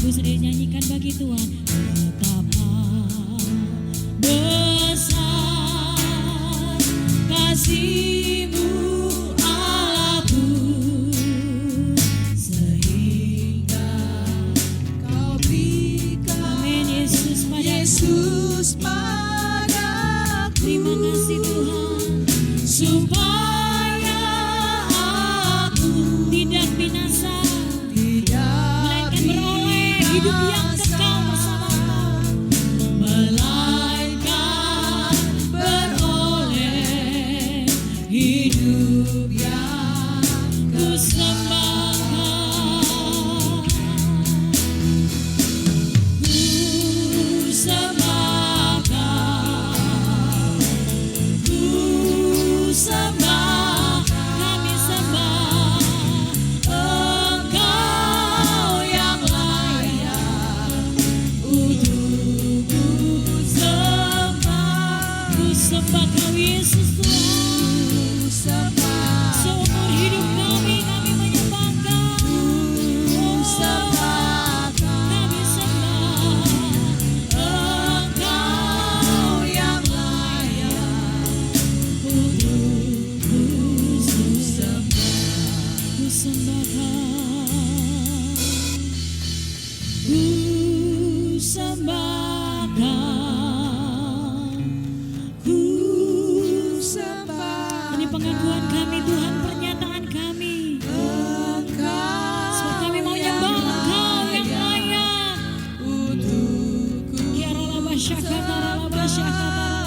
lagu sudah dinyanyikan bagi Tuhan. Betapa besar kasih-Mu Allahku, sehingga Kau berikan amin Yesus padaku. Terima kasih Tuhan, supaya aku tidak binasa, melainkan beroleh hidup yang kekal bersama Kau, melainkan beroleh hidup yang ku sembahkan. Ku sembahkan, ku sembah, kami sembah Engkau yang layak untuk ku sembah. Ku sembah Kau Yesus Tuhan, seumur hidup kami menyembah Kau. Kami sembah Engkau yang layak untuk ku sembah. Ku sembah Kau, ku sembah Kau, ku sembah. Ini pengakuan kami Tuhan, pernyataan kami. Sebab kami mau nyembah Engkau yang layak untuk ku. Ya Allah basyakata, Allah basyakata,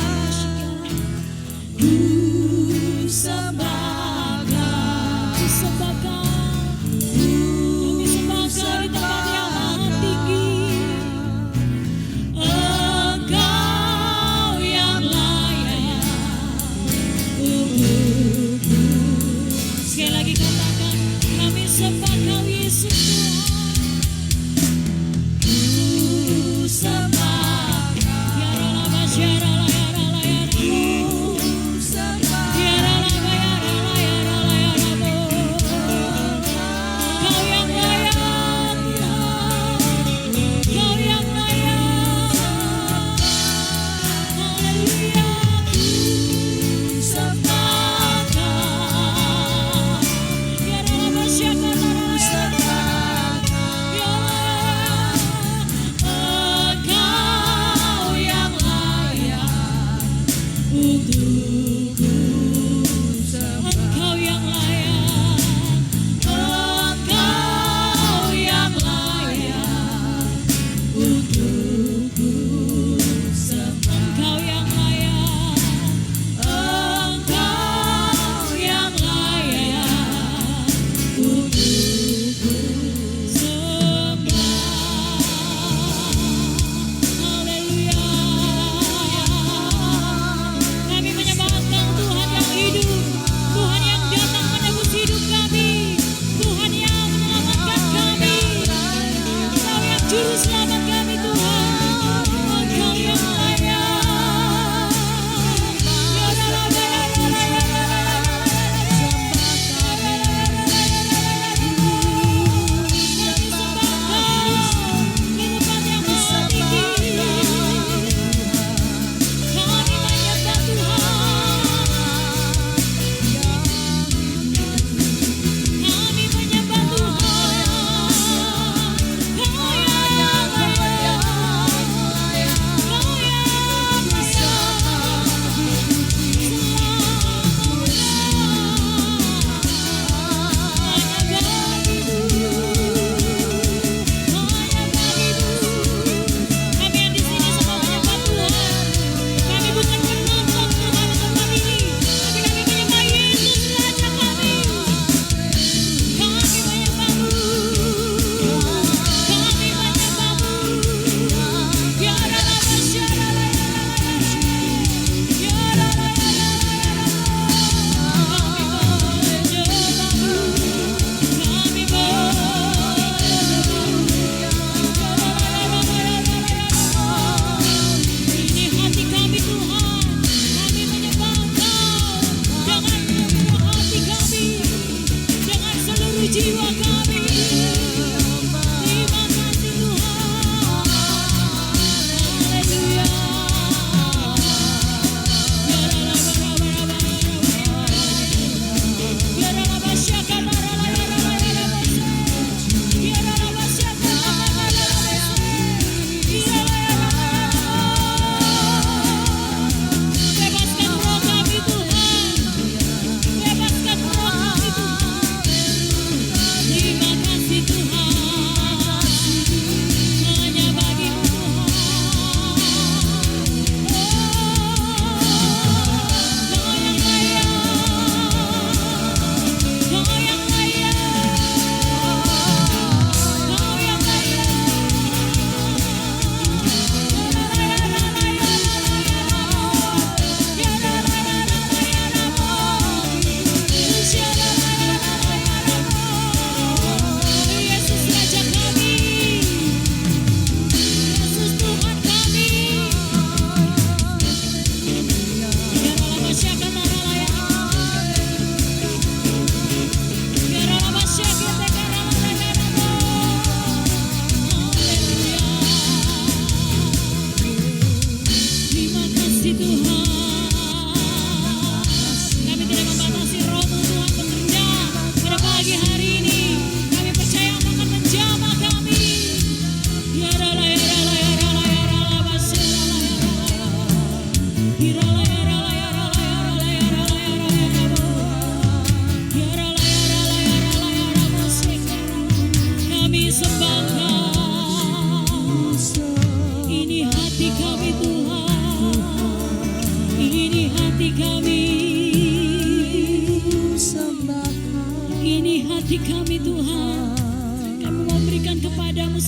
ku sembah Kau, ku sembah Kau. Kami sembah Kau di tempat yang maha tinggi. Engkau yang layak untukku. Sekali lagi katakan, kami sembah Kau Yesus Tuhan. Ku sembah Kau. Ya Allah basyara,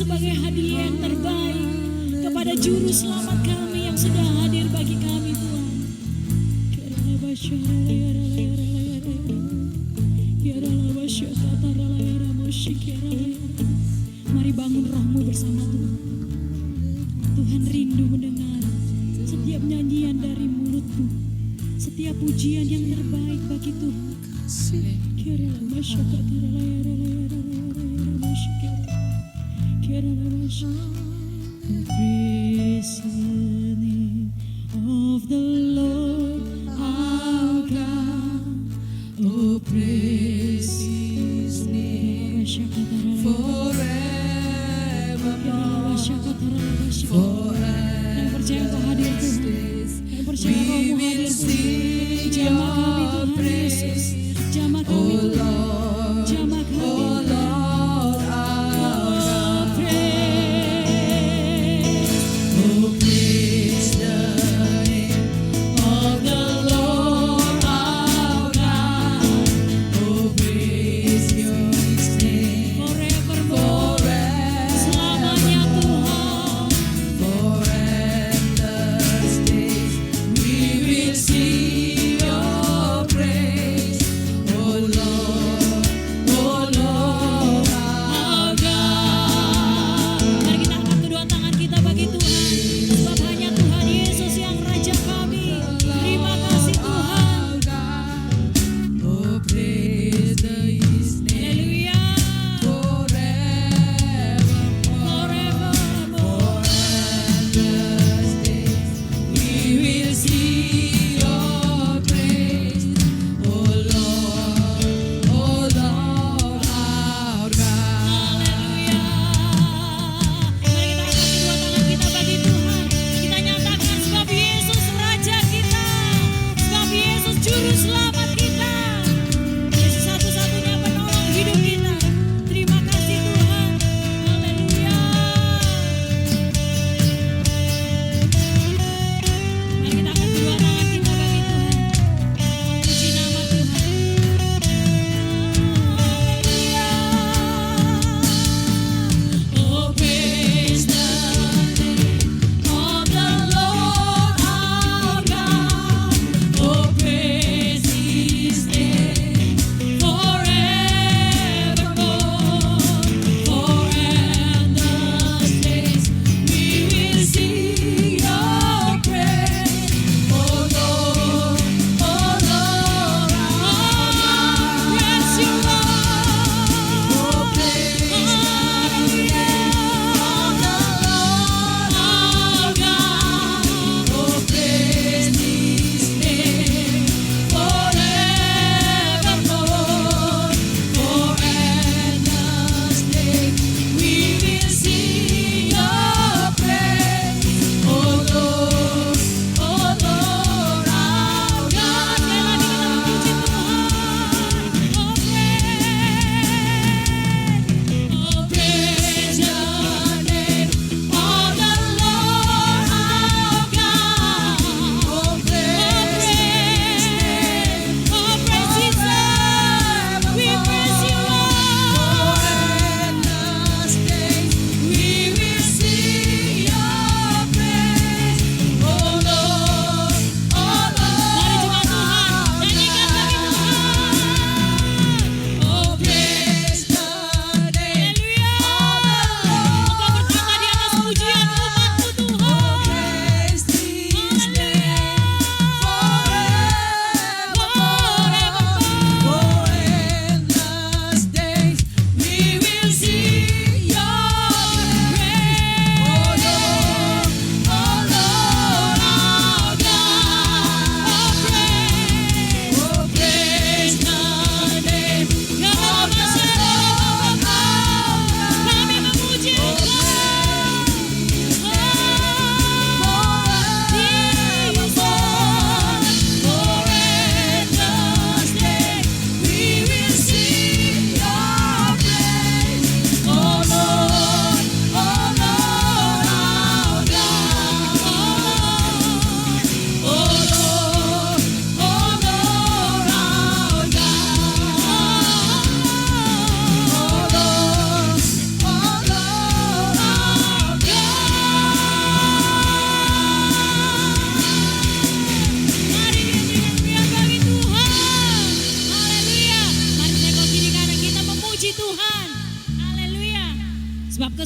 sebagai hadiah yang terbaik kepada juru selamat kami yang sudah hadir bagi kami Tuhan. Mari bangun rohmu bersama Tuhan. Tuhan rindu mendengar setiap nyanyian dari mulutmu, setiap pujian yang terbaik bagi Tuhan. Praise the name of the Lord our God. Oh, praise His name forevermore. Yang percaya Kau hadir Tuhan, yang percaya Rohmu hadir Tuhan. Jamah kami Tuhan Yesus, jamah kami Tuhan, jamah kami Tuhan. See your praise, oh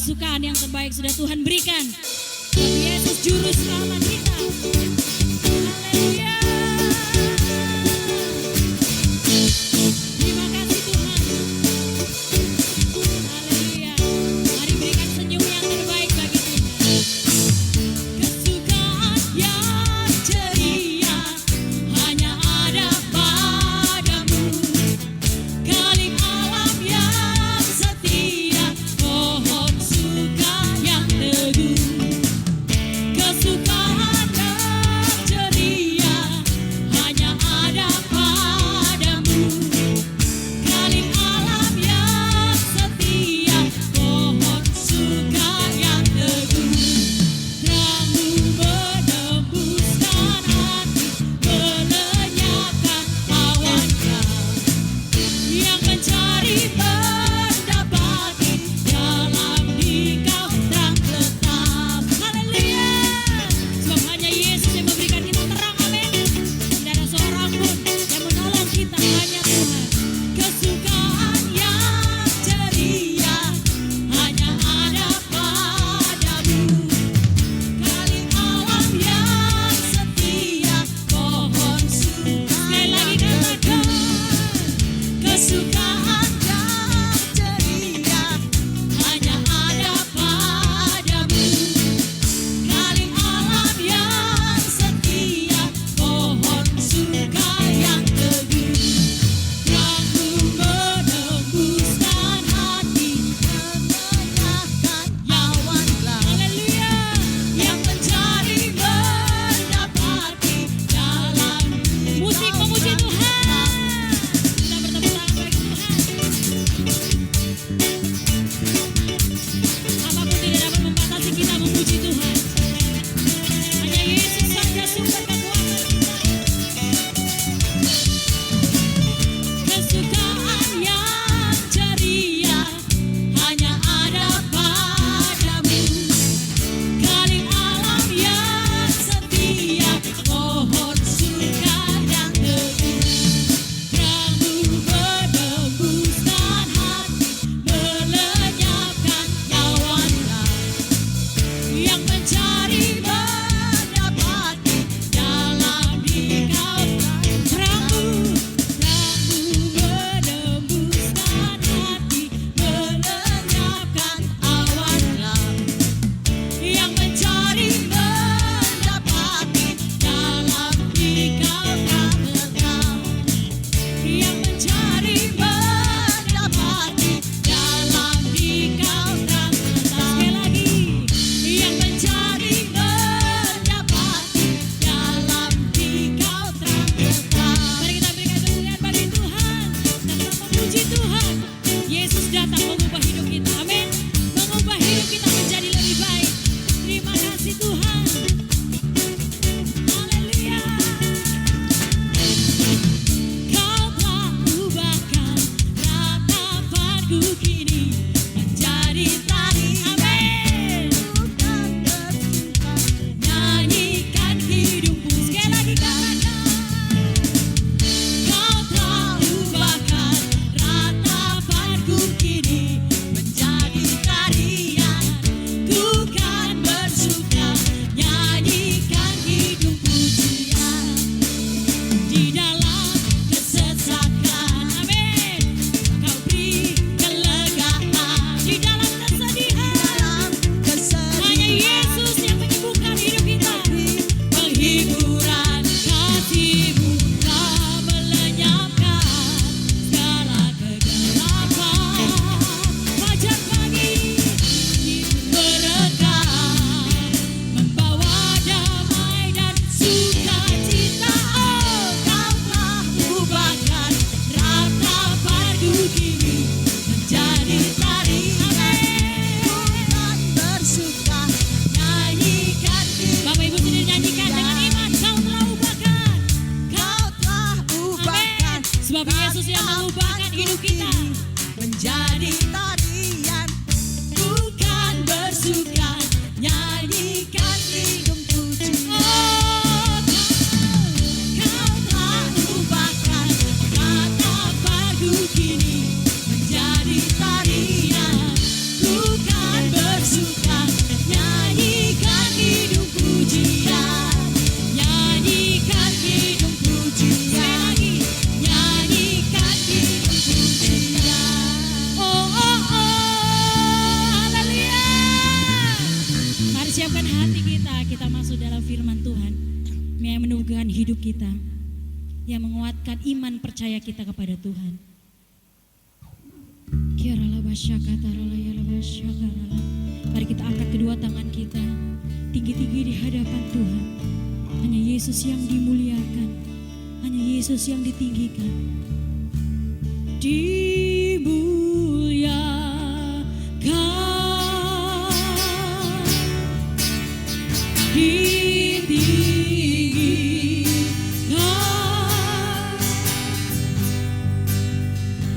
kesukaan yang terbaik sudah Tuhan berikan. Tuhan Yesus juru selamat kita. Haleluya. Terima kasih Tuhan. Haleluya. Mari berikan senyum yang terbaik bagi Tuhan. Kesukaan yang ceria hanya ada padamu. Kalik alam yang setia, pohon suka yang teguh. Kesukaan yang ceria siapkan hati kita masuk dalam firman Tuhan yang meneguhkan hidup kita, yang menguatkan iman percaya kita kepada Tuhan. Mari kita angkat kedua tangan kita tinggi-tinggi di hadapan Tuhan. Hanya Yesus yang dimuliakan, hanya Yesus yang ditinggikan. Dimuliakan, ditinggikan,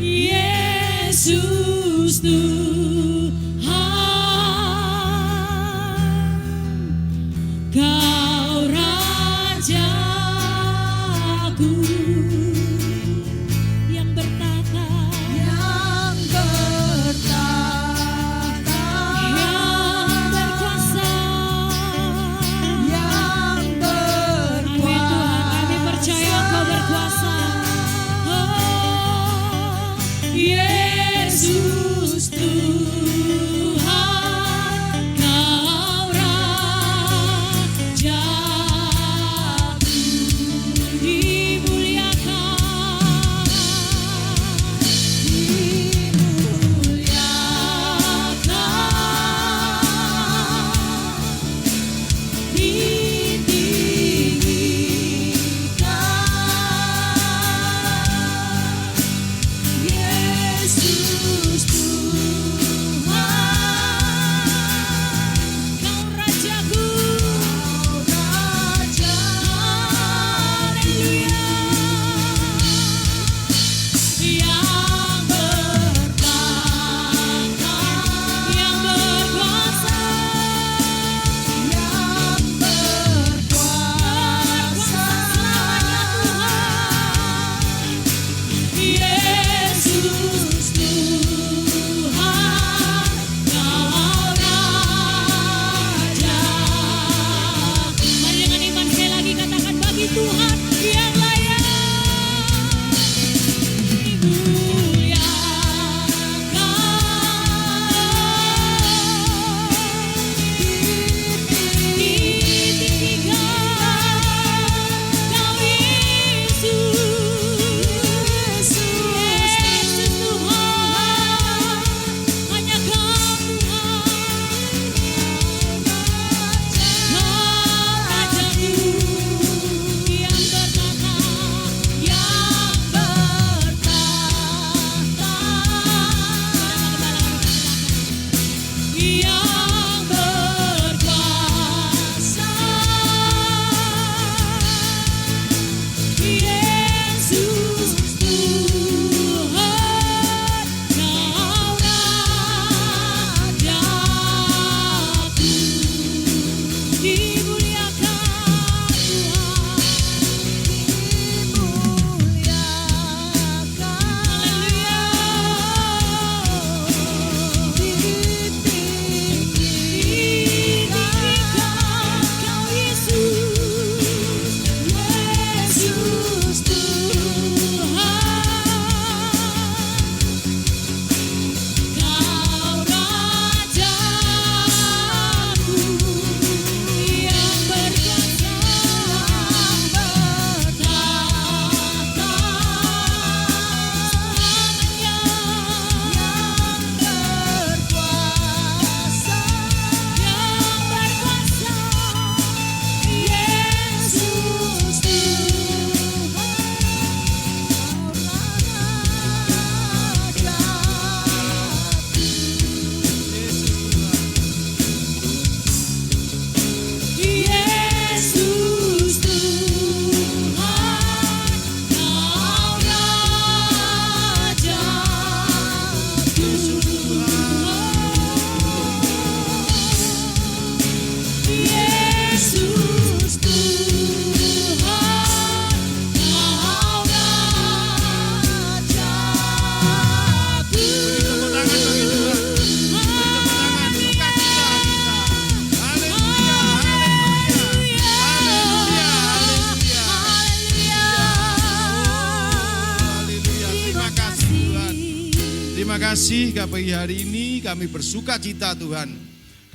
Yesus Tuhan, Kau Rajaku yang bertata, yang berkuasa, Amin Tuhan, kami percaya Kau berkuasa. Oh, Yesus Tuhan, Kau Rajaku, dimuliakan, ditinggikan, Yesus Tuhan, Kau Rajaku, haleluya, yang bertata, yang berkuasa, selamanya Tuhan. Yesus Tuhan, Kau Raja. Mari dengan iman sekali lagi katakan, bagi Tuhan yang layak ditinggikan, Kau Yesus Tuhan, hanya Kau Tuhan, Kau Rajaku yang bertata, yang berkuasa, Yesus Tuhan, Kau Rajaku, dimuliakan Tuhan, haleluya, ditinggikan, Kau Yesus Tuhan, Kau Rajaku yang berkuasa, bertata selamanya, yang berkuasa, Yesus Tuhan, Yesus Tuhan, Kau Rajaku, Yesus Tuhan, Kau Rajaku. Tepuk tangan bagi Tuhan. Beri tepuk tangan, sukacita kita. Haleluya, haleluya, haleluya, haleluya. Haleluya, terima kasih Tuhan. Terima kasih pagi hari ini kami bersuka cita Tuhan.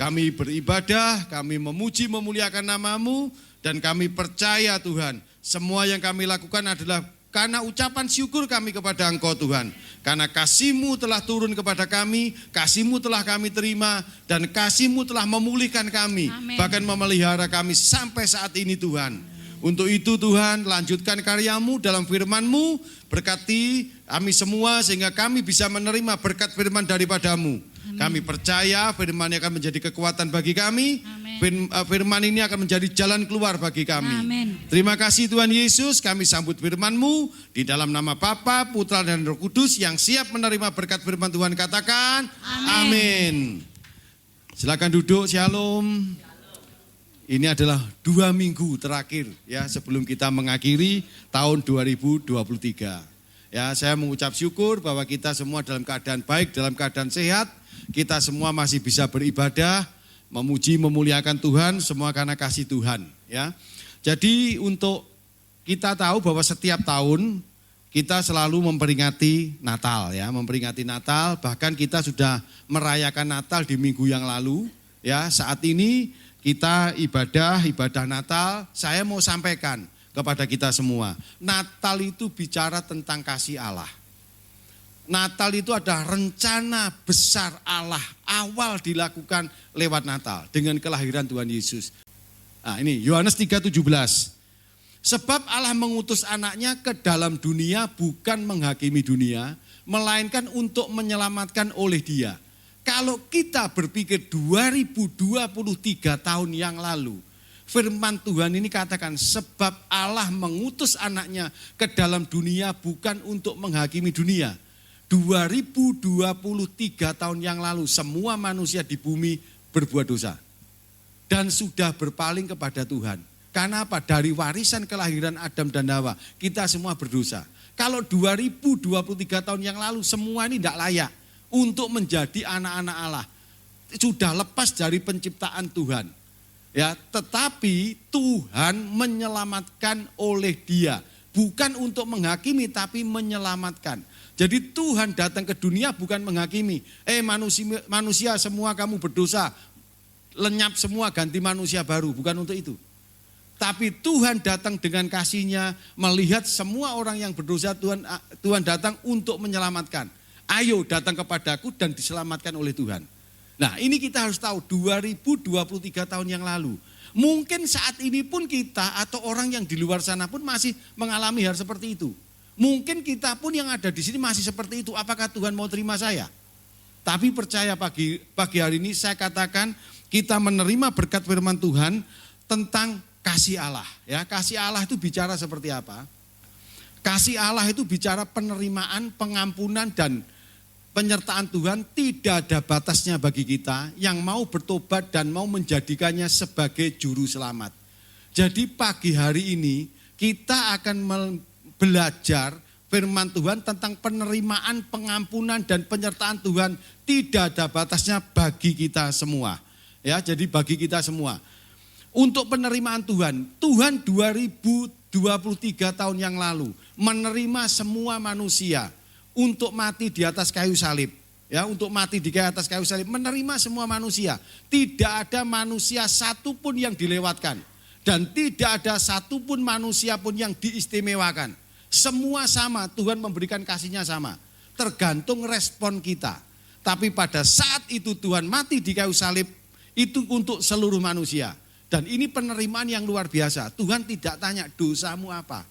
Kami beribadah, kami memuji memuliakan nama-Mu, dan kami percaya Tuhan, semua yang kami lakukan adalah karena ucapan syukur kami kepada Engkau Tuhan. Karena kasih-Mu telah turun kepada kami, kasih-Mu telah kami terima, dan kasih-Mu telah memulihkan kami. Amin. Bahkan memelihara kami sampai saat ini Tuhan. Untuk itu Tuhan, lanjutkan karya-Mu dalam firman-Mu, berkati kami semua sehingga kami bisa menerima berkat firman daripada-Mu. Kami percaya firman akan menjadi kekuatan bagi kami. Firman ini akan menjadi jalan keluar bagi kami. Amin. Terima kasih Tuhan Yesus, kami sambut firman-Mu di dalam nama Bapa, Putra dan Roh Kudus yang siap menerima berkat firman Tuhan. Katakan amin. Silakan duduk, shalom. Ini adalah 2 minggu terakhir ya sebelum kita mengakhiri tahun 2023. Ya, saya mengucap syukur bahwa kita semua dalam keadaan baik, dalam keadaan sehat. Kita semua masih bisa beribadah, memuji, memuliakan Tuhan, semua karena kasih Tuhan. Ya, jadi untuk kita tahu bahwa setiap tahun kita selalu memperingati Natal, ya, memperingati Natal. Bahkan kita sudah merayakan Natal di minggu yang lalu. Ya, saat ini kita ibadah Natal. Saya mau sampaikan kepada kita semua, Natal itu bicara tentang kasih Allah. Natal itu adalah rencana besar Allah, awal dilakukan lewat Natal dengan kelahiran Tuhan Yesus. Nah, ini Yohanes 3:17. Sebab Allah mengutus anaknya ke dalam dunia bukan menghakimi dunia, melainkan untuk menyelamatkan oleh Dia. Kalau kita berpikir 2023 tahun yang lalu, firman Tuhan ini katakan sebab Allah mengutus anaknya ke dalam dunia bukan untuk menghakimi dunia. 2023 tahun yang lalu semua manusia di bumi berbuat dosa dan sudah berpaling kepada Tuhan. Karena apa? Dari warisan kelahiran Adam dan Hawa kita semua berdosa. Kalau 2023 tahun yang lalu semua ini tidak layak untuk menjadi anak-anak Allah. Sudah lepas dari penciptaan Tuhan. Ya, tetapi Tuhan menyelamatkan oleh Dia, bukan untuk menghakimi tapi menyelamatkan. Jadi Tuhan datang ke dunia bukan menghakimi. Manusia semua kamu berdosa, lenyap semua ganti manusia baru, bukan untuk itu. Tapi Tuhan datang dengan kasih-Nya, melihat semua orang yang berdosa, Tuhan datang untuk menyelamatkan. Ayo datang kepadaku dan diselamatkan oleh Tuhan. Nah, ini kita harus tahu 2023 tahun yang lalu. Mungkin saat ini pun kita atau orang yang di luar sana pun masih mengalami hal seperti itu. Mungkin kita pun yang ada di sini masih seperti itu. Apakah Tuhan mau terima saya? Tapi percaya pagi hari ini saya katakan kita menerima berkat firman Tuhan tentang kasih Allah. Ya, kasih Allah itu bicara seperti apa? Kasih Allah itu bicara penerimaan, pengampunan dan penyertaan Tuhan. Tidak ada batasnya bagi kita yang mau bertobat dan mau menjadikannya sebagai juru selamat. Jadi pagi hari ini kita akan belajar firman Tuhan tentang penerimaan, pengampunan dan penyertaan Tuhan. Tidak ada batasnya bagi kita semua. Ya, jadi bagi kita semua. Untuk penerimaan Tuhan 2023 tahun yang lalu menerima semua manusia untuk mati di atas kayu salib. Ya, untuk mati di atas kayu salib, menerima semua manusia. Tidak ada manusia satupun yang dilewatkan dan tidak ada satupun manusia pun yang diistimewakan. Semua sama, Tuhan memberikan kasih-Nya sama. Tergantung respon kita. Tapi pada saat itu Tuhan mati di kayu salib, itu untuk seluruh manusia. Dan ini penerimaan yang luar biasa. Tuhan tidak tanya dosamu apa.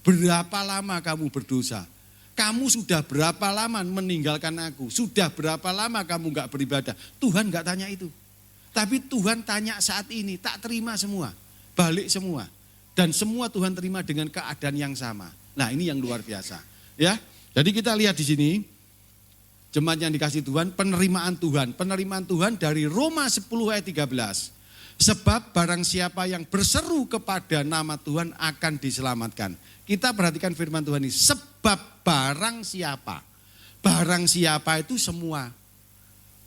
Berapa lama kamu berdosa? Kamu sudah berapa lama meninggalkan aku? Sudah berapa lama kamu gak beribadah? Tuhan gak tanya itu. Tapi Tuhan tanya saat ini, tak terima semua. Balik semua. Dan semua Tuhan terima dengan keadaan yang sama. Nah, ini yang luar biasa, ya. Jadi kita lihat di sini jemaat yang dikasih Tuhan, penerimaan Tuhan dari Roma 10 ayat 13. Sebab barang siapa yang berseru kepada nama Tuhan akan diselamatkan. Kita perhatikan firman Tuhan ini, sebab barang siapa itu semua.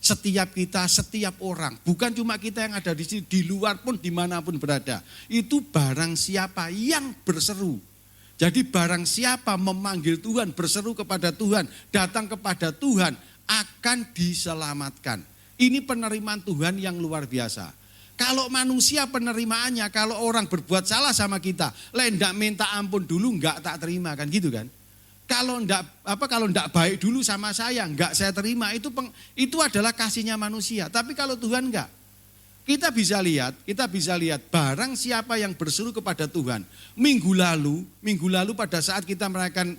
Setiap kita, setiap orang, bukan cuma kita yang ada di sini, di luar pun dimanapun berada. Itu barang siapa yang berseru. Jadi barang siapa memanggil Tuhan, berseru kepada Tuhan, datang kepada Tuhan, akan diselamatkan. Ini penerimaan Tuhan yang luar biasa. Kalau manusia penerimaannya, kalau orang berbuat salah sama kita, ndak minta ampun dulu enggak tak terima kan gitu kan. Kalau ndak baik dulu sama saya, enggak saya terima. Itu adalah kasihnya manusia. Tapi kalau Tuhan enggak. Kita bisa lihat barang siapa yang berseru kepada Tuhan. Minggu lalu pada saat kita merayakan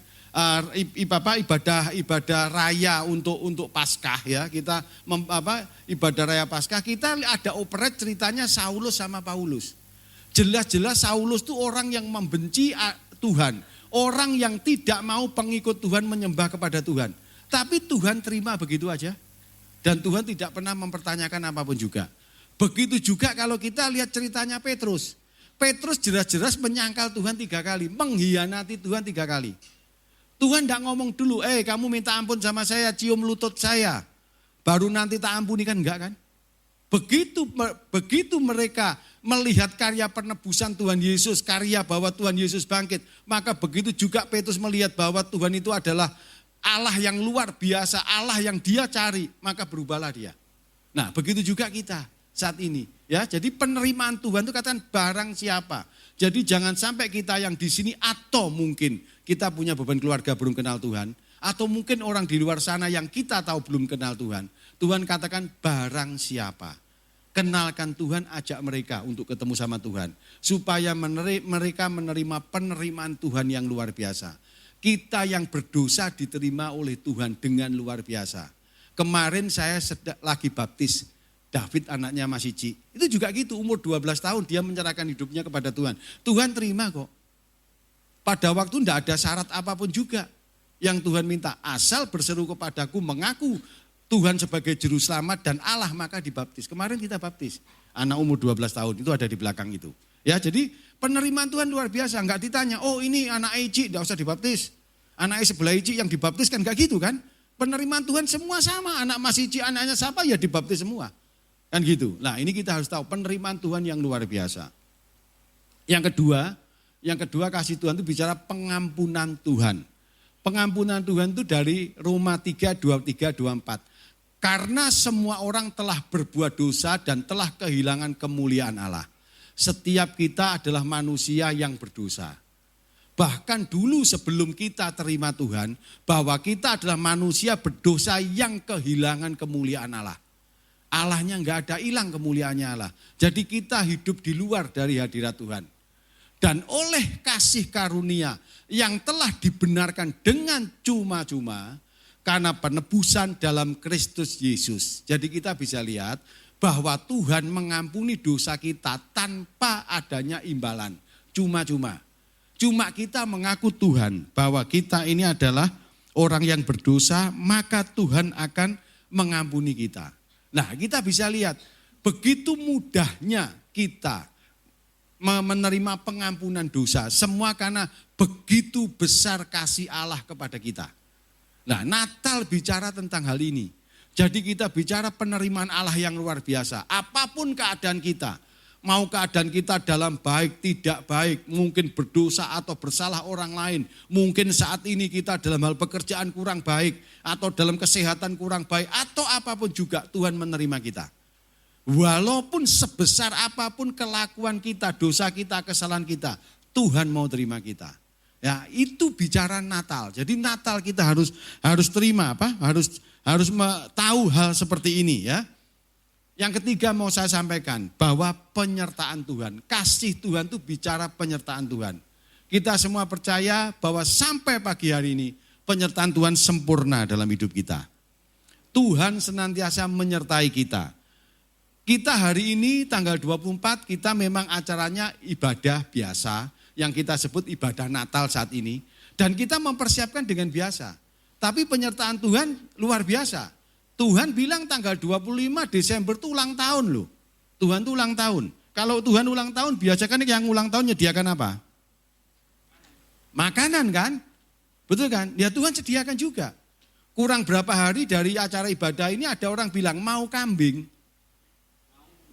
ibadah raya untuk Paskah ya, kita ibadah raya Paskah, kita ada operet ceritanya Saulus sama Paulus. Jelas-jelas Saulus itu orang yang membenci Tuhan, orang yang tidak mau pengikut Tuhan menyembah kepada Tuhan. Tapi Tuhan terima begitu aja. Dan Tuhan tidak pernah mempertanyakan apapun juga. Begitu juga kalau kita lihat ceritanya Petrus. Petrus jelas-jelas menyangkal Tuhan 3 kali, mengkhianati Tuhan 3 kali. Tuhan tidak ngomong dulu, kamu minta ampun sama saya, cium lutut saya. Baru nanti tak ampuni kan, enggak kan? Begitu mereka melihat karya penebusan Tuhan Yesus, karya bahwa Tuhan Yesus bangkit, maka begitu juga Petrus melihat bahwa Tuhan itu adalah Allah yang luar biasa, Allah yang dia cari, maka berubahlah dia. Nah, begitu juga kita saat ini ya. Jadi penerimaan Tuhan itu katakan barang siapa. Jadi jangan sampai kita yang di sini atau mungkin kita punya beban keluarga belum kenal Tuhan, atau mungkin orang di luar sana yang kita tahu belum kenal Tuhan. Tuhan katakan barang siapa. Kenalkan Tuhan, ajak mereka untuk ketemu sama Tuhan. Supaya mereka menerima penerimaan Tuhan yang luar biasa. Kita yang berdosa diterima oleh Tuhan dengan luar biasa. Kemarin saya lagi baptis David anaknya Mas Ici. Itu juga gitu, umur 12 tahun dia menyerahkan hidupnya kepada Tuhan. Tuhan terima kok. Pada waktu tidak ada syarat apapun juga yang Tuhan minta. Asal berseru kepadaku, mengaku Tuhan sebagai juru selamat dan Allah, maka dibaptis. Kemarin kita baptis. Anak umur 12 tahun itu ada di belakang itu. Ya, jadi penerimaan Tuhan luar biasa. Enggak ditanya, oh ini anak Ici tidak usah dibaptis. Anak sebelah Ici yang dibaptis kan enggak gitu kan. Penerimaan Tuhan semua sama. Anak Mas Ici, anaknya siapa ya dibaptis semua. Kan gitu. Nah, ini kita harus tahu penerimaan Tuhan yang luar biasa. Yang kedua kasih Tuhan itu bicara pengampunan Tuhan. Pengampunan Tuhan itu dari Roma 3:23-24. Karena semua orang telah berbuat dosa dan telah kehilangan kemuliaan Allah. Setiap kita adalah manusia yang berdosa. Bahkan dulu sebelum kita terima Tuhan, bahwa kita adalah manusia berdosa yang kehilangan kemuliaan Allah. Allahnya enggak ada, hilang kemuliaannya Allah. Jadi kita hidup di luar dari hadirat Tuhan. Dan oleh kasih karunia yang telah dibenarkan dengan cuma-cuma karena penebusan dalam Kristus Yesus. Jadi kita bisa lihat bahwa Tuhan mengampuni dosa kita tanpa adanya imbalan. Cuma-cuma. Cuma kita mengaku Tuhan bahwa kita ini adalah orang yang berdosa, maka Tuhan akan mengampuni kita. Nah, kita bisa lihat begitu mudahnya kita menerima pengampunan dosa. Semua karena begitu besar kasih Allah kepada kita. Nah, Natal bicara tentang hal ini. Jadi kita bicara penerimaan Allah yang luar biasa. Apapun keadaan kita, mau keadaan kita dalam baik, tidak baik, mungkin berdosa atau bersalah orang lain. Mungkin saat ini kita dalam hal pekerjaan kurang baik, atau dalam kesehatan kurang baik, atau apapun juga Tuhan menerima kita. Walaupun sebesar apapun kelakuan kita, dosa kita, kesalahan kita, Tuhan mau terima kita. Ya, itu bicara Natal. Jadi Natal kita harus terima harus tahu hal seperti ini ya. Yang ketiga mau saya sampaikan bahwa penyertaan Tuhan, kasih Tuhan itu bicara penyertaan Tuhan. Kita semua percaya bahwa sampai pagi hari ini penyertaan Tuhan sempurna dalam hidup kita. Tuhan senantiasa menyertai kita. Kita hari ini tanggal 24 kita memang acaranya ibadah biasa yang kita sebut ibadah Natal saat ini. Dan kita mempersiapkan dengan biasa. Tapi penyertaan Tuhan luar biasa. Tuhan bilang tanggal 25 Desember itu ulang tahun loh. Tuhan itu ulang tahun. Kalau Tuhan ulang tahun biasakan yang ulang tahun nyediakan apa? Makanan kan? Betul kan? Ya Tuhan sediakan juga. Kurang berapa hari dari acara ibadah ini ada orang bilang mau kambing.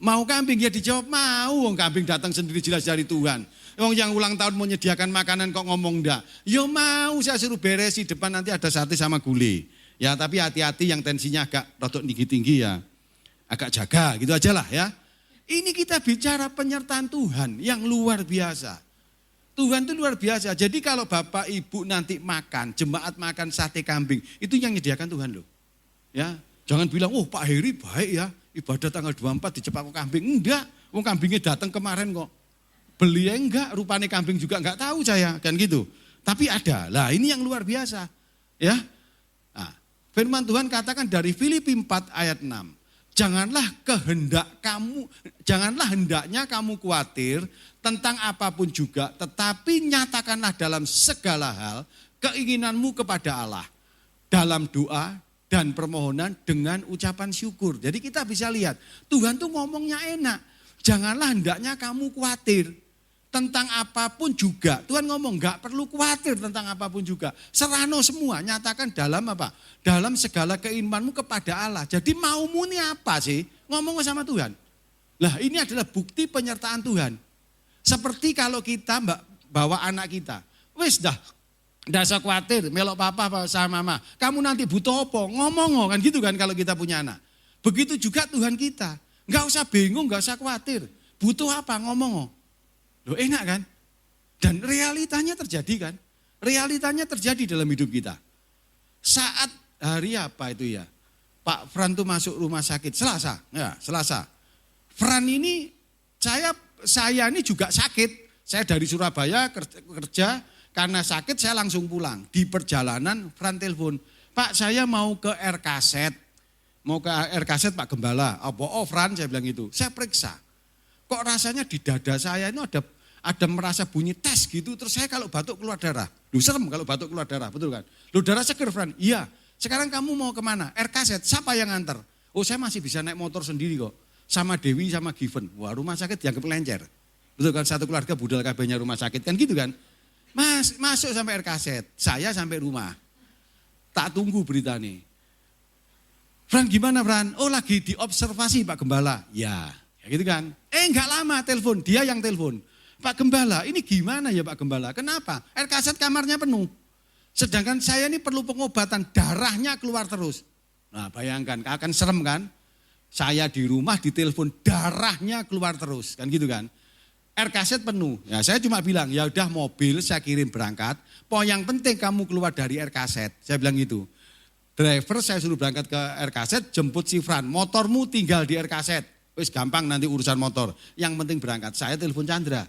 Mau kambing, ya dijawab mau. Kambing datang sendiri jelas dari Tuhan. Yang ulang tahun mau menyediakan makanan kok ngomong enggak. Ya mau, saya suruh beresi depan nanti ada sate sama gulai. Ya tapi hati-hati yang tensinya agak rodok tinggi-tinggi ya. agak jaga gitu aja lah ya. Ini kita bicara penyertaan Tuhan yang luar biasa. Tuhan itu luar biasa. Jadi kalau Bapak Ibu nanti makan, jemaat makan sate kambing, itu yang menyediakan Tuhan loh. Ya, jangan bilang, oh Pak Heri baik ya, ibadah tanggal 24 di Cepako kambing. Enggak, kambingnya datang kemarin kok. Beli enggak, rupanya kambing juga enggak tahu saya, kan gitu. Tapi ada, lah ini yang luar biasa. Ya, nah, firman Tuhan katakan dari Filipi 4 ayat 6. Janganlah hendaknya kamu khawatir tentang apapun juga, tetapi nyatakanlah dalam segala hal keinginanmu kepada Allah dalam doa dan permohonan dengan ucapan syukur. Jadi kita bisa lihat Tuhan tuh ngomongnya enak. Janganlah hendaknya kamu khawatir tentang apapun juga. Tuhan ngomong gak perlu khawatir tentang apapun juga. Serahno semua, nyatakan dalam apa? Dalam segala keimanmu kepada Allah. Jadi maumu ini apa sih? Ngomong sama Tuhan. Lah ini adalah bukti penyertaan Tuhan. Seperti kalau kita bawa anak kita. Wis dah, nggak usah khawatir, melok papa sama mama. Kamu nanti butuh apa? Ngomong kan gitu kan kalau kita punya anak. Begitu juga Tuhan kita. Nggak usah bingung, nggak usah khawatir. Butuh apa? Ngomong. Loh enak kan? Dan realitanya terjadi kan? Realitanya terjadi dalam hidup kita. Saat hari apa itu ya? Pak Fran tuh masuk rumah sakit Selasa. Ya, Selasa. Fran ini saya ini juga sakit. Saya dari Surabaya kerja, karena sakit saya langsung pulang. Di perjalanan Fran telepon, "Pak, saya mau ke RKZ." Mau ke RKZ Pak Gembala. Oh Fran, saya bilang gitu. Saya periksa. Kok rasanya di dada saya ini ada merasa bunyi tes gitu, terus saya kalau batuk keluar darah. Lu serem kalau batuk keluar darah, betul kan? Lu darah seger, Fran? Iya. Sekarang kamu mau kemana? RKZ, siapa yang nganter? Oh saya masih bisa naik motor sendiri kok. Sama Dewi sama Given. Wah rumah sakit dianggap lencer. Betul kan, satu keluarga budal kabehnya rumah sakit kan gitu kan. Masuk sampai RKZ, saya sampai rumah. Tak tunggu berita nih. Fran gimana Fran? Oh lagi diobservasi Pak Gembala. Ya gitu kan. Enggak lama telepon, dia yang telepon. Pak Gembala, ini gimana ya Pak Gembala? Kenapa? RKZ kamarnya penuh. Sedangkan saya ini perlu pengobatan, darahnya keluar terus. Nah bayangkan, akan serem kan? Saya di rumah ditelepon, darahnya keluar terus. Kan gitu kan? RKZ penuh. Ya saya cuma bilang, ya udah mobil saya kirim berangkat. Yang penting kamu keluar dari RKZ. Saya bilang gitu. Driver saya suruh berangkat ke RKZ, jemput si Fran. Motormu tinggal di RKZ. Wis gampang nanti urusan motor. Yang penting berangkat. Saya telepon Chandra.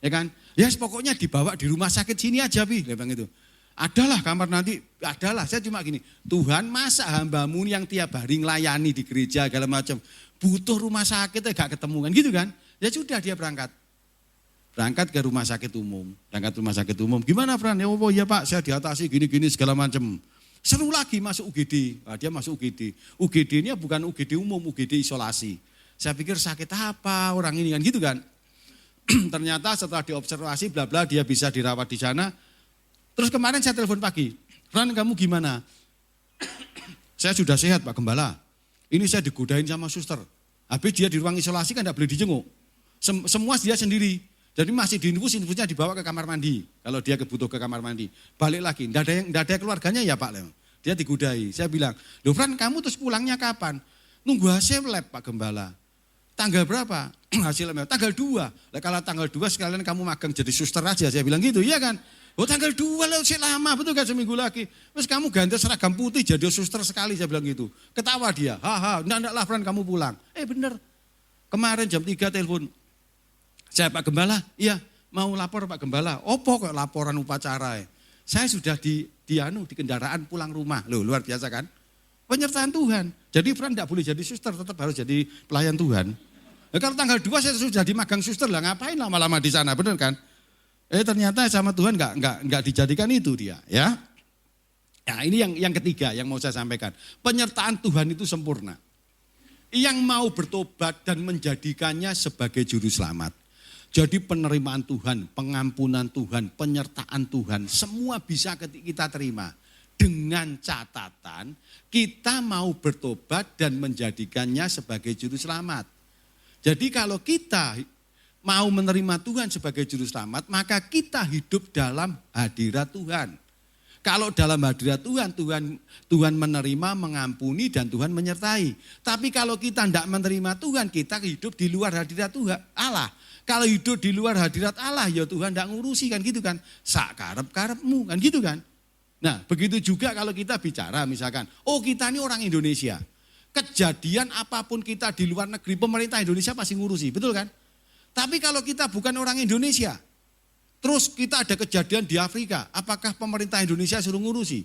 Ya kan? Ya pokoknya dibawa di rumah sakit sini aja Pi. Dia bilang gitu. Adalah kamar nanti, adalah. Saya cuma gini, Tuhan masa hambamu yang tiap hari ngelayani di gereja segala macam. Butuh rumah sakit gak ketemu kan gitu kan. Ya sudah dia berangkat. Berangkat ke rumah sakit umum. Berangkat rumah sakit umum. Gimana Fran? Ya oh, iya Pak saya diatasi gini-gini segala macam. Seru lagi masuk UGD. Nah, dia masuk UGD. UGD ini bukan UGD umum, UGD isolasi. Saya pikir sakit apa orang ini kan gitu kan. Ternyata setelah diobservasi bla bla dia bisa dirawat di sana. Terus kemarin saya telepon pagi. Fran kamu gimana? Saya sudah sehat Pak Gembala. Ini saya digodain sama suster. Habis dia di ruang isolasi kan tidak boleh dijenguk. Semua dia sendiri. Jadi masih infusnya dibawa ke kamar mandi. Kalau dia kebutuh ke kamar mandi. Balik lagi. Tidak ada keluarganya ya Pak Leo. Dia digodai. Saya bilang, loh Fran kamu terus pulangnya kapan? Nunggu hasil lab Pak Gembala. Tanggal berapa? Hasil lab. Tanggal 2. Nah, kalau tanggal 2 sekalian kamu magang jadi suster aja. Saya bilang gitu, iya kan? Oh tanggal 2 loh, lama betul kan seminggu lagi. Terus kamu ganti seragam putih jadi suster sekali, saya bilang gitu. Ketawa dia, enggak lah Fran kamu pulang. Bener, kemarin jam 3 telepon. Saya Pak Gembala, iya mau lapor Pak Gembala. Opo kok laporan upacara Saya sudah di kendaraan pulang rumah. Loh luar biasa kan? Penyertaan Tuhan. Jadi Fran enggak boleh jadi suster, tetap harus jadi pelayan Tuhan. Nah, kalau tanggal 2 saya sudah jadi magang suster lah, ngapain lama-lama di sana, bener kan? Ternyata sama Tuhan enggak dijadikan itu dia, ya. Nah, ini yang ketiga yang mau saya sampaikan. Penyertaan Tuhan itu sempurna. Yang mau bertobat dan menjadikannya sebagai juru selamat. Jadi penerimaan Tuhan, pengampunan Tuhan, penyertaan Tuhan, semua bisa kita terima. Dengan catatan kita mau bertobat dan menjadikannya sebagai juru selamat. Jadi kalau kita mau menerima Tuhan sebagai juru selamat, maka kita hidup dalam hadirat Tuhan. Kalau dalam hadirat Tuhan, Tuhan menerima, mengampuni, dan Tuhan menyertai. Tapi kalau kita tidak menerima Tuhan, kita hidup di luar hadirat Tuhan Allah. Kalau hidup di luar hadirat Allah, ya Tuhan tidak ngurusi kan gitu kan. Sak karep-karepmu kan gitu kan. Nah begitu juga kalau kita bicara misalkan, oh kita ini orang Indonesia. Kejadian apapun kita di luar negeri, pemerintah Indonesia pasti ngurusi, betul kan? Tapi kalau kita bukan orang Indonesia, terus kita ada kejadian di Afrika, apakah pemerintah Indonesia suruh ngurusi?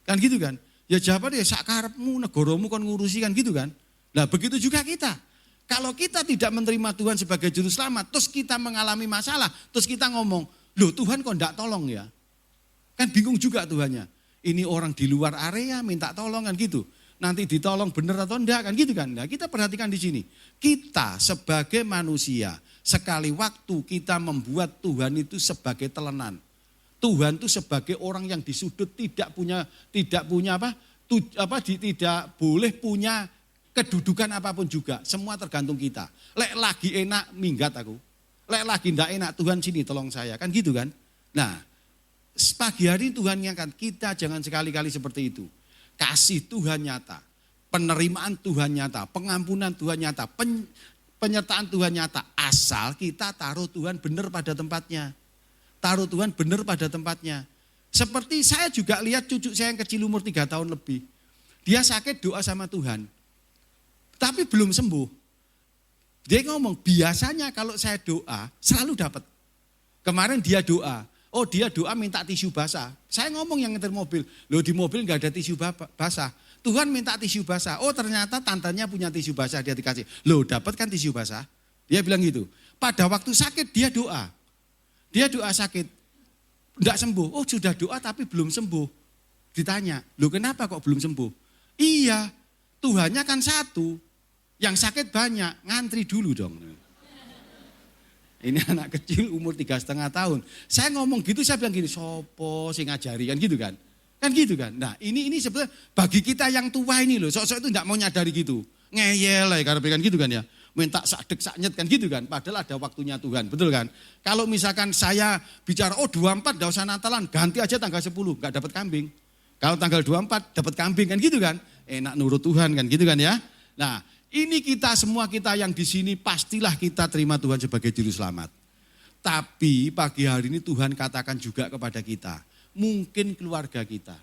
Kan gitu kan? Ya jawabannya sak karepmu, negaramu kon ngurusi kan gitu kan? Nah begitu juga kita. Kalau kita tidak menerima Tuhan sebagai juru selamat, terus kita mengalami masalah, terus kita ngomong, loh Tuhan kok enggak tolong ya? Kan bingung juga Tuhannya. Ini orang di luar area minta tolong kan gitu. Nanti ditolong bener atau enggak kan gitu kan. Nah kita perhatikan di sini. Kita sebagai manusia, sekali waktu kita membuat Tuhan itu sebagai telenan. Tuhan itu sebagai orang yang disudut tidak boleh punya kedudukan apapun juga. Semua tergantung kita. Lek lagi enak minggat aku. Lek lagi enggak enak Tuhan sini tolong saya kan gitu kan. Nah pagi hari Tuhan ingatkan kita jangan sekali-kali seperti itu. Kasih Tuhan nyata, penerimaan Tuhan nyata, pengampunan Tuhan nyata, penyertaan Tuhan nyata. Asal kita taruh Tuhan benar pada tempatnya. Taruh Tuhan benar pada tempatnya. Seperti saya juga lihat cucu saya yang kecil umur 3 tahun lebih. Dia sakit doa sama Tuhan. Tapi belum sembuh. Dia ngomong biasanya kalau saya doa selalu dapat. Kemarin dia doa. Oh dia doa minta tisu basah. Saya ngomong yang nyetir mobil. Loh di mobil gak ada tisu basah. Tuhan minta tisu basah. Oh ternyata tantenya punya tisu basah dia dikasih. Loh dapat kan tisu basah. Dia bilang gitu. Pada waktu sakit dia doa. Dia doa sakit. Enggak sembuh. Oh sudah doa tapi belum sembuh. Ditanya. Loh kenapa kok belum sembuh? Iya Tuhannya kan satu. Yang sakit banyak. Ngantri dulu dong. Ini anak kecil umur 3,5 tahun. Saya ngomong gitu, saya bilang gini, sopo sing ngajari kan gitu kan. Kan gitu kan. Nah ini sebenarnya bagi kita yang tua ini loh, sok-sok itu enggak mau nyadari gitu. Ngeyel lah kan gitu kan ya. Minta sakdek saknyet kan gitu kan. Padahal ada waktunya Tuhan, betul kan. Kalau misalkan saya bicara, oh 24 enggak usah Natalan, ganti aja tanggal 10, enggak dapat kambing. Kalau tanggal 24 dapat kambing kan gitu kan. Enak nurut Tuhan kan gitu kan ya. Nah ini kita semua kita yang di sini pastilah kita terima Tuhan sebagai juru selamat. Tapi pagi hari ini Tuhan katakan juga kepada kita, mungkin keluarga kita,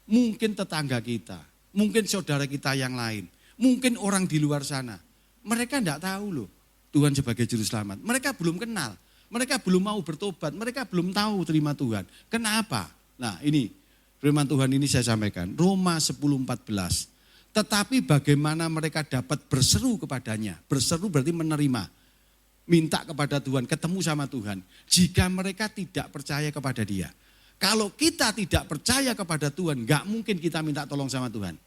mungkin tetangga kita, mungkin saudara kita yang lain, mungkin orang di luar sana. Mereka enggak tahu loh Tuhan sebagai juru selamat. Mereka belum kenal, mereka belum mau bertobat, mereka belum tahu terima Tuhan. Kenapa? Nah ini firman Tuhan ini saya sampaikan, Roma 10:14. Tetapi bagaimana mereka dapat berseru kepadanya. Berseru berarti menerima. Minta kepada Tuhan, ketemu sama Tuhan. Jika mereka tidak percaya kepada dia. Kalau kita tidak percaya kepada Tuhan, gak mungkin kita minta tolong sama Tuhan.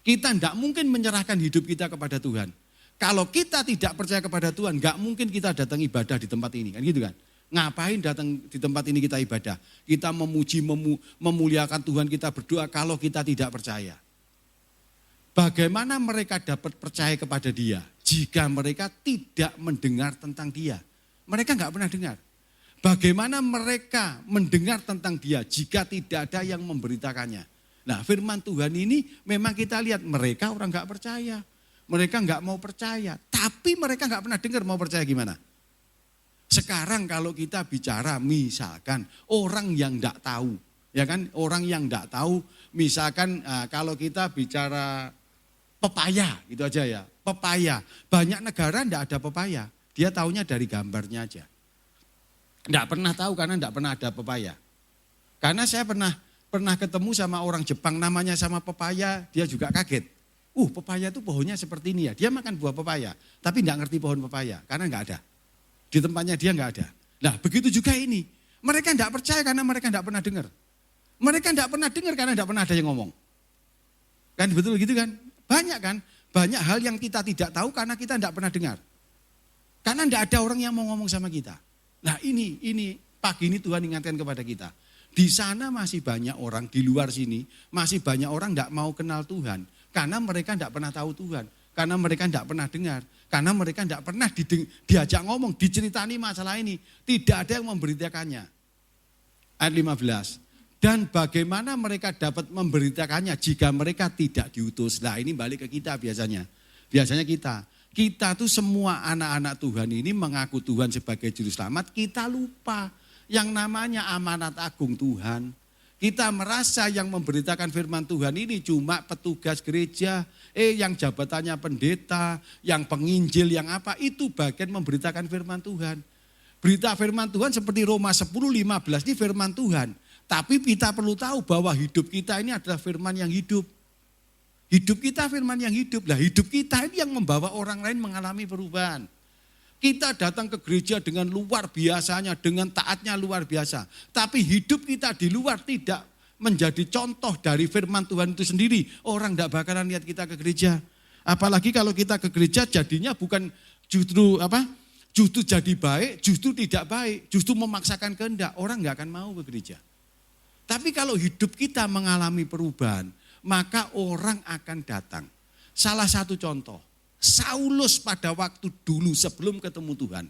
Kita gak mungkin menyerahkan hidup kita kepada Tuhan. Kalau kita tidak percaya kepada Tuhan, gak mungkin kita datang ibadah di tempat ini. Kan gitu kan. Ngapain datang di tempat ini kita ibadah? Kita memuji, memuliakan Tuhan, kita berdoa kalau kita tidak percaya. Bagaimana mereka dapat percaya kepada dia jika mereka tidak mendengar tentang dia? Mereka enggak pernah dengar. Bagaimana mereka mendengar tentang dia jika tidak ada yang memberitakannya? Nah firman Tuhan ini memang kita lihat mereka orang enggak percaya. Mereka enggak mau percaya. Tapi mereka enggak pernah dengar mau percaya gimana? Sekarang kalau kita bicara misalkan orang yang enggak tahu. Ya kan orang yang enggak tahu misalkan kalau kita bicara pepaya gitu aja ya, pepaya. Banyak negara enggak ada pepaya, dia taunya dari gambarnya aja. Enggak pernah tahu karena enggak pernah ada pepaya. Karena saya pernah ketemu sama orang Jepang namanya sama pepaya, dia juga kaget. Pepaya itu pohonnya seperti ini ya, dia makan buah pepaya, tapi enggak ngerti pohon pepaya karena enggak ada. Di tempatnya dia enggak ada. Nah begitu juga ini, mereka enggak percaya karena mereka enggak pernah dengar. Mereka enggak pernah dengar karena enggak pernah ada yang ngomong. Kan betul gitu kan? Banyak kan, banyak hal yang kita tidak tahu karena kita tidak pernah dengar. Karena tidak ada orang yang mau ngomong sama kita. Nah ini pagi ini Tuhan ingatkan kepada kita. Di sana masih banyak orang, di luar sini masih banyak orang tidak mau kenal Tuhan. Karena mereka tidak pernah tahu Tuhan. Karena mereka tidak pernah dengar. Karena mereka tidak pernah diajak ngomong, diceritani masalah ini. Tidak ada yang memberitakannya. Ayat 15. Dan bagaimana mereka dapat memberitakannya jika mereka tidak diutus. Nah ini balik ke kita biasanya. Biasanya kita tuh semua anak-anak Tuhan ini mengaku Tuhan sebagai juru selamat. Kita lupa yang namanya amanat agung Tuhan. Kita merasa yang memberitakan firman Tuhan ini cuma petugas gereja. Yang jabatannya pendeta, yang penginjil, yang apa. Itu bagian memberitakan firman Tuhan. Berita firman Tuhan seperti Roma 10:15 ini firman Tuhan. Tapi kita perlu tahu bahwa hidup kita ini adalah firman yang hidup. Hidup kita firman yang hidup. Nah hidup kita ini yang membawa orang lain mengalami perubahan. Kita datang ke gereja dengan luar biasanya, dengan taatnya luar biasa. Tapi hidup kita di luar tidak menjadi contoh dari firman Tuhan itu sendiri. Orang tidak bakalan lihat kita ke gereja. Apalagi kalau kita ke gereja jadinya bukan justru jadi baik, justru tidak baik. Justru memaksakan kehendak. Orang nggak akan mau ke gereja. Tapi kalau hidup kita mengalami perubahan, maka orang akan datang. Salah satu contoh, Saulus pada waktu dulu sebelum ketemu Tuhan.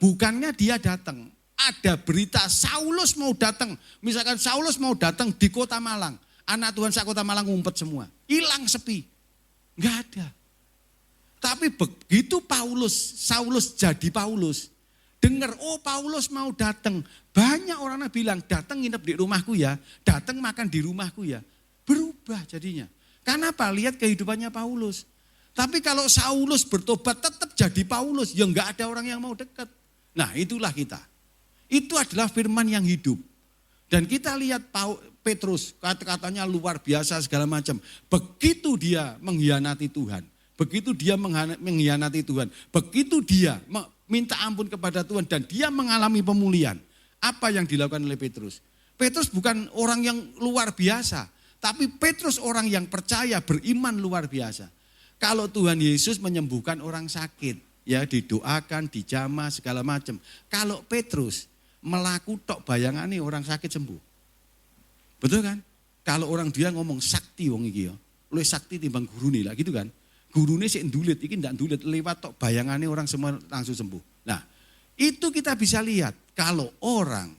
Bukannya dia datang, ada berita Saulus mau datang. Misalkan Saulus mau datang di kota Malang. Anak Tuhan kota Malang ngumpet semua. Hilang sepi. Enggak ada. Tapi begitu Saulus jadi Paulus. Dengar, Paulus mau datang. Banyak orang bilang, datang nginep di rumahku ya. Datang makan di rumahku ya. Berubah jadinya. Karena apa? Lihat kehidupannya Paulus. Tapi kalau Saulus bertobat tetap jadi Paulus. Ya enggak ada orang yang mau dekat. Nah itulah kita. Itu adalah firman yang hidup. Dan kita lihat Petrus, kata-katanya luar biasa segala macam. Begitu dia mengkhianati Tuhan. Begitu dia mengkhianati Tuhan. Begitu dia minta ampun kepada Tuhan dan dia mengalami pemulihan. Apa yang dilakukan oleh Petrus? Petrus bukan orang yang luar biasa. Tapi Petrus orang yang percaya, beriman luar biasa. Kalau Tuhan Yesus menyembuhkan orang sakit, ya didoakan, dijamah segala macam. Kalau Petrus melaku tok bayangannya orang sakit sembuh. Betul kan? Kalau orang dia ngomong sakti wong iki ya. Luwih sakti timbang gurune lah gitu kan. Gurune sik ndulit, iki ndak ndulit lewat tok bayangannya orang semua langsung sembuh. Nah, itu kita bisa lihat kalau orang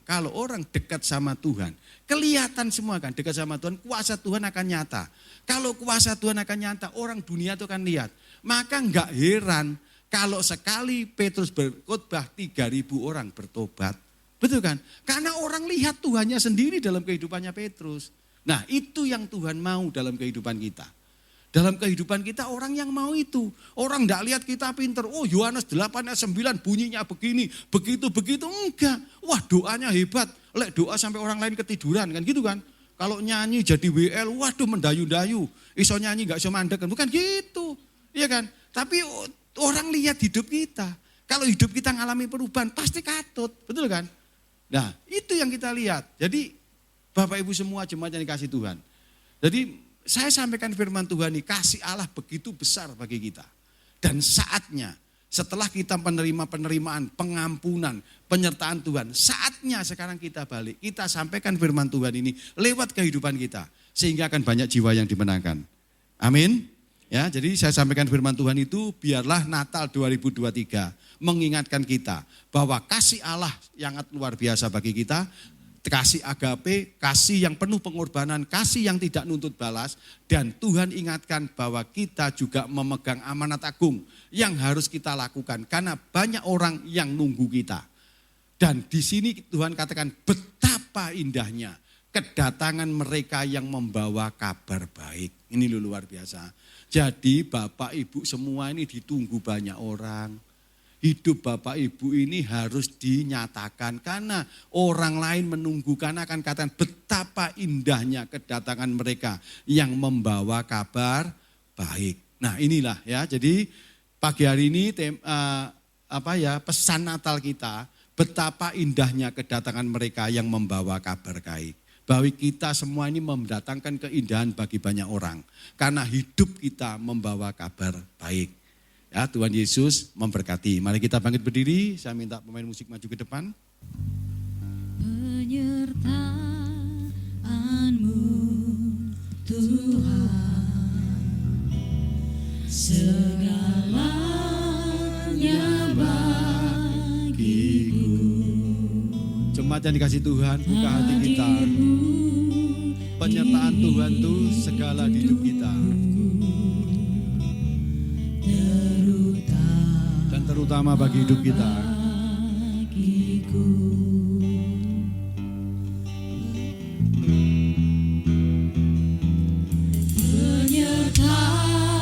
dekat sama Tuhan, kelihatan semua kan dekat sama Tuhan, kuasa Tuhan akan nyata. Kalau kuasa Tuhan akan nyata, orang dunia itu akan lihat. Maka enggak heran kalau sekali Petrus berkhotbah 3.000 orang bertobat. Betul kan? Karena orang lihat Tuhannya sendiri dalam kehidupannya Petrus. Nah, itu yang Tuhan mau dalam kehidupan kita. Dalam kehidupan kita orang yang mau itu. Orang enggak lihat kita pinter. Yohanes 8 ayat 9 bunyinya begini, begitu. Enggak. Wah doanya hebat. Lek doa sampai orang lain ketiduran kan gitu kan. Kalau nyanyi jadi WL, waduh mendayu-dayu. Iso nyanyi enggak iso mandek kan. Bukan gitu. Iya kan. Tapi orang lihat hidup kita. Kalau hidup kita ngalami perubahan pasti katut. Betul kan. Nah itu yang kita lihat. Jadi Bapak Ibu semua jemaat yang dikasih Tuhan. Jadi saya sampaikan firman Tuhan ini, kasih Allah begitu besar bagi kita. Dan saatnya setelah kita menerima penerimaan, pengampunan, penyertaan Tuhan. Saatnya sekarang kita balik, kita sampaikan firman Tuhan ini lewat kehidupan kita. Sehingga akan banyak jiwa yang dimenangkan. Amin. Ya, jadi saya sampaikan firman Tuhan itu biarlah Natal 2023 mengingatkan kita bahwa kasih Allah yang luar biasa bagi kita. Kasih agape, kasih yang penuh pengorbanan, kasih yang tidak nuntut balas. Dan Tuhan ingatkan bahwa kita juga memegang amanat agung yang harus kita lakukan. Karena banyak orang yang nunggu kita. Dan di sini Tuhan katakan betapa indahnya kedatangan mereka yang membawa kabar baik. Ini luar biasa. Jadi Bapak Ibu semua ini ditunggu banyak orang. Hidup Bapak Ibu ini harus dinyatakan karena orang lain menunggu, karena akan katakan betapa indahnya kedatangan mereka yang membawa kabar baik. Nah inilah ya, jadi pagi hari ini pesan Natal kita, betapa indahnya kedatangan mereka yang membawa kabar baik. Bahwa kita semua ini mendatangkan keindahan bagi banyak orang karena hidup kita membawa kabar baik. Ya, Tuhan Yesus memberkati. Mari kita bangkit berdiri. Saya minta pemain musik maju ke depan. Penyertaanmu Tuhan, segalanya bagiku. Jemaat yang dikasih Tuhan, buka hati kita. Penyertaan Tuhan itu segala di hidup kita. Dan terutama bagi hidup kita.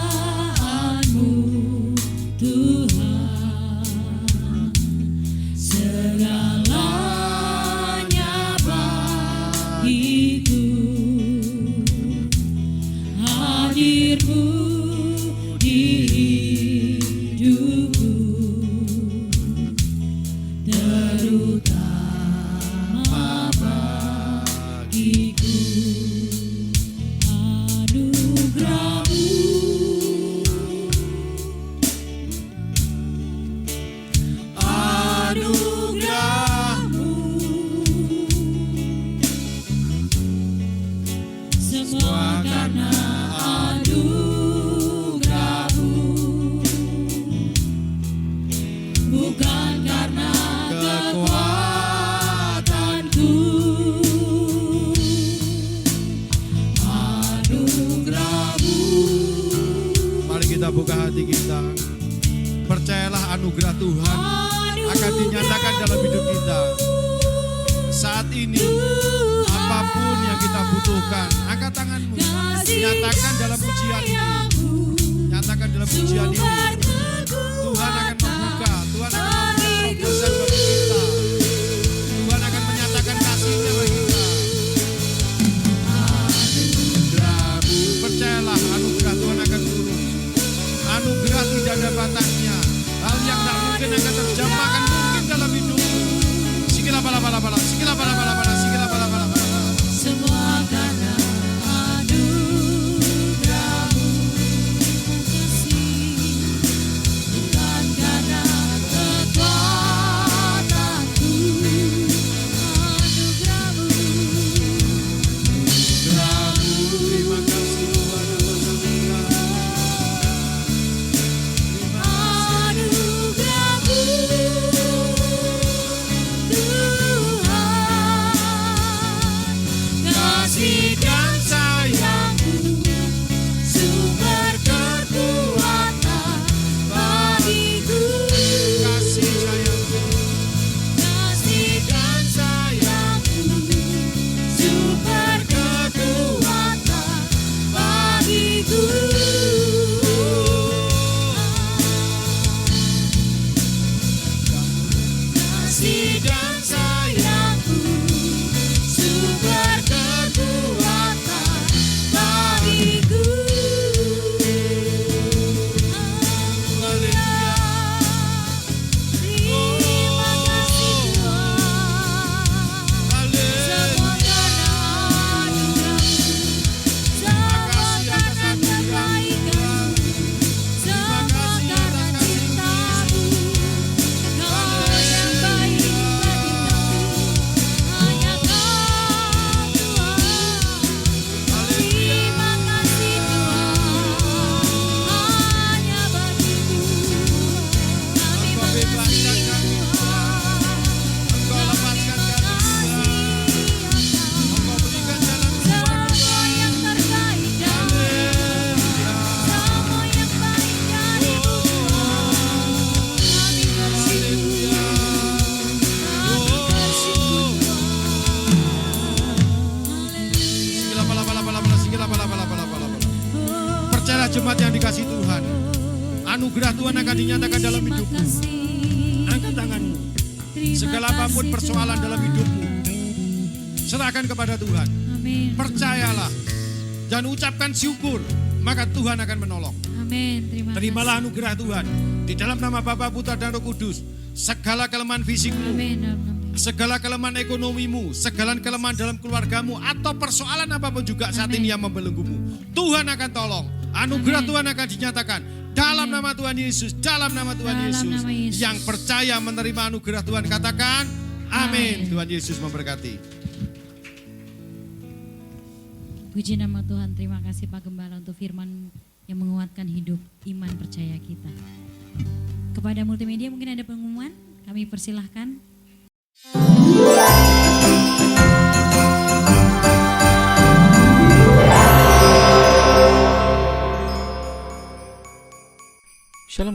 Penyertaan-Mu Tuhan, segalanya bagiku. Hadir-Mu di hidupku, terutama bagiku. Anugerah-Mu, semua karena anugerah-Mu, bukan karena kekuatanku. Anugerah-Mu. Mari kita buka hati kita. Percayalah anugerah Tuhan akan dinyatakan dalam hidup kita. Saat ini, apapun yang kita butuhkan, angkat tanganmu. Nyatakan dalam pujian ini. Nyatakan dalam pujian ini. Tuhan akan membuka, Tuhan akan membuka terobosan bagi kita. Tuhan akan menyatakan kasih-Nya bagi kita. Percayalah anugerah Tuhan akan turun. Anugerah tidak ada batasnya. Hal yang tak mungkin akan terjamah akan mungkin dalam hidupmu. Sikila bala bala bala, sikila bala bala bala, sikila bala bala bala. Semua karena anugerah-Mu, bukan karena kekuatanku. Anugerah-Mu, Terima kasih Tuhan atas anugerah. anugerah-Mu, Tuhan, kasih dan sayang-Mu, sumber kekuatan bagiku. Kasih sayang-Mu, Kasih dan sayang-Mu, sumber kekuatan bagiku. Kasih dan sayang-Mu, sumber kekuatan bagiku. Terima kasih Tuhan, semua karena anugerah-Mu, semua karena kebaikan-Mu, semua karena cinta-Mu. Kau yang baik bagi kami, hanya Kau Tuhan. Terima kasih Tuhan, hanya bagimu kami mengasihi Tuhan. Engkau lepaskan kami Tuhan. Engkau berikan jalan keluar Semua yang terbaik dari semua yang baik dari-Mu kami bersyukur, kami bersyukur Tuhan. Sikila bala bala bala bala, sikila bala bala bala bala bala. Percayalah jemaat yang dikasih Tuhan. Anugerah Tuhan akan dinyatakan dalam hidupmu. Angkat tanganmu. Segala apapun persoalan dalam hidupmu, serahkan kepada Tuhan. Amin. Percayalah dan ucapkan syukur, maka Tuhan akan menolong. Amin. Terimalah anugerah Tuhan di dalam nama Bapa, Putra dan Roh Kudus. Segala kelemahan fisikmu, Amin. segala kelemahan ekonomimu, segala kelemahan dalam keluargamu, atau persoalan apapun juga saat ini yang membelenggumu, Tuhan akan tolong. Anugerah Amin. Tuhan akan dinyatakan dalam nama Tuhan Yesus, dalam nama Tuhan Dalam Yesus. nama Yesus. Yang percaya menerima anugerah Tuhan katakan amin. Amin. Tuhan Yesus memberkati. Puji nama Tuhan, terima kasih Pak Gembala untuk firman yang menguatkan hidup iman percaya kita. Kepada multimedia mungkin ada pengumuman, kami persilahkan. Shalom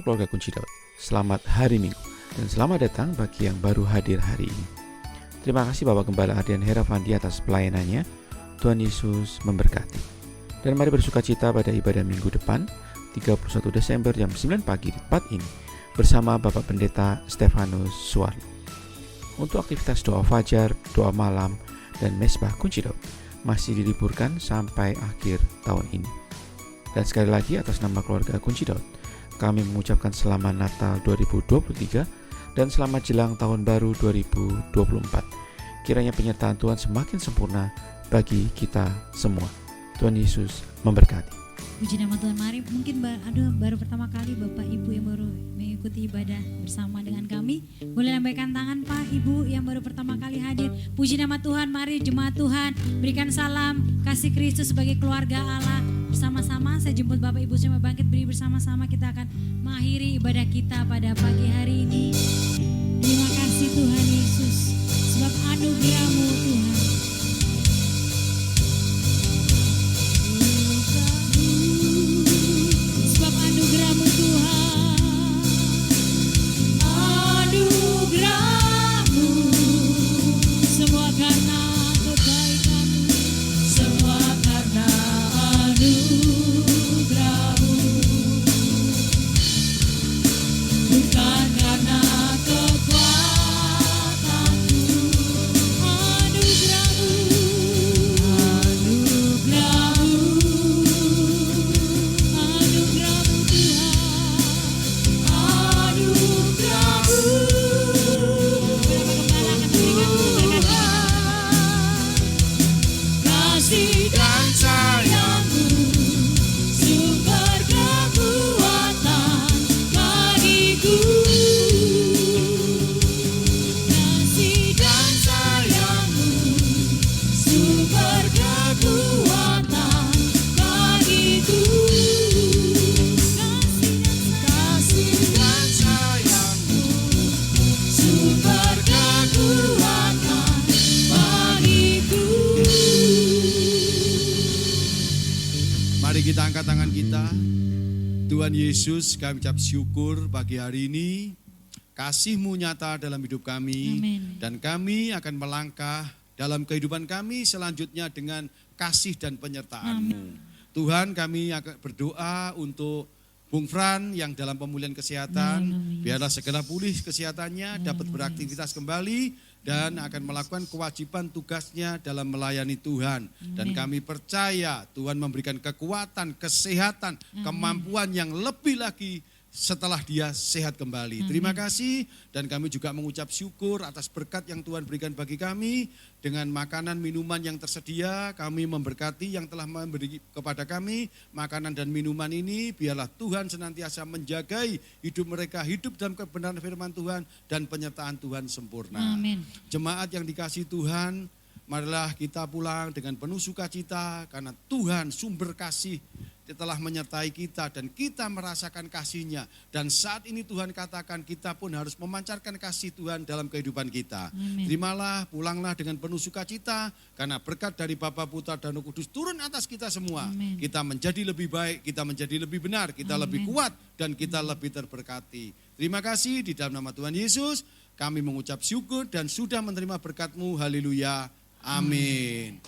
keluarga Kunci Daud, selamat hari Minggu dan selamat datang bagi yang baru hadir hari ini. Terima kasih Bapak Gembala Ardian Herafandi atas pelayanannya. Tuhan Yesus memberkati. Dan mari bersukacita pada ibadah minggu depan 31 Desember jam 9 pagi di tempat ini bersama Bapak Pendeta Stefanus Suwarno. Untuk aktivitas doa fajar, doa malam, dan mesbah Kunci Daud masih diliburkan sampai akhir tahun ini. Dan sekali lagi atas nama keluarga Kunci Daud, kami mengucapkan selamat Natal 2023 dan selamat jelang tahun baru 2024. Kiranya penyertaan Tuhan semakin sempurna bagi kita semua. Tuhan Yesus memberkati. Puji nama Tuhan. Mari mungkin baru pertama kali Bapak Ibu yang baru mengikuti ibadah bersama dengan kami, boleh lambaikan tangan Pak Ibu yang baru pertama kali hadir. Puji nama Tuhan. Mari jemaat Tuhan berikan salam kasih Kristus sebagai keluarga Allah. Bersama-sama saya jemput Bapak Ibu semua bangkit berdiri bersama-sama, kita akan mengakhiri ibadah kita pada pagi hari ini. Terima kasih Tuhan Yesus sebab anugerah-Mu Tuhan. Sebab anugerah-Mu Tuhan. Anugerah-Mu semua karena kebaikan-Mu. Semua karena anugerah-Mu, bukan karena kekuatan-Mu. Anugerah-Mu, anugerah-Mu, anugerah-Mu Tuhan, anugerah-Mu. Beberapa gembala akan memberikan kasih dan sayang-Mu, sumber kekuatan bagiku. Kasih dan sayang-Mu, sumber kekuatan bagiku. Kasih dan sayang-Mu, sumber kekuatan bagiku. Mari kita angkat tangan kita. Tuhan Yesus, kami ucap syukur pagi hari ini. Kasih-Mu nyata dalam hidup kami. Amin. Dan kami akan melangkah dalam kehidupan kami selanjutnya dengan kasih dan penyertaan-Mu. Tuhan, kami akan berdoa untuk Bung Fran yang dalam pemulihan kesehatan. Amin. Biarlah segera pulih kesehatannya, dapat Amin. beraktivitas kembali dan akan melakukan kewajiban tugasnya dalam melayani Tuhan. Dan Amin. kami percaya Tuhan memberikan kekuatan, kesehatan, kemampuan yang lebih lagi setelah dia sehat kembali. Terima kasih dan kami juga mengucap syukur atas berkat yang Tuhan berikan bagi kami. Dengan makanan minuman yang tersedia, kami memberkati yang telah memberi kepada kami makanan dan minuman ini. Biarlah Tuhan senantiasa menjagai hidup mereka, hidup dalam kebenaran firman Tuhan dan penyertaan Tuhan sempurna. Amin. Jemaat yang dikasihi Tuhan, marilah kita pulang dengan penuh sukacita karena Tuhan sumber kasih telah menyertai kita dan kita merasakan kasih-Nya. Dan saat ini Tuhan katakan kita pun harus memancarkan kasih Tuhan dalam kehidupan kita. Amin. Terimalah, pulanglah dengan penuh sukacita karena berkat dari Bapa, Putra dan Roh Kudus turun atas kita semua. Amin. Kita menjadi lebih baik, kita menjadi lebih benar, kita Amin. lebih kuat dan kita lebih terberkati. Terima kasih di dalam nama Tuhan Yesus. Kami mengucap syukur dan sudah menerima berkat-Mu. Haleluya. Amin.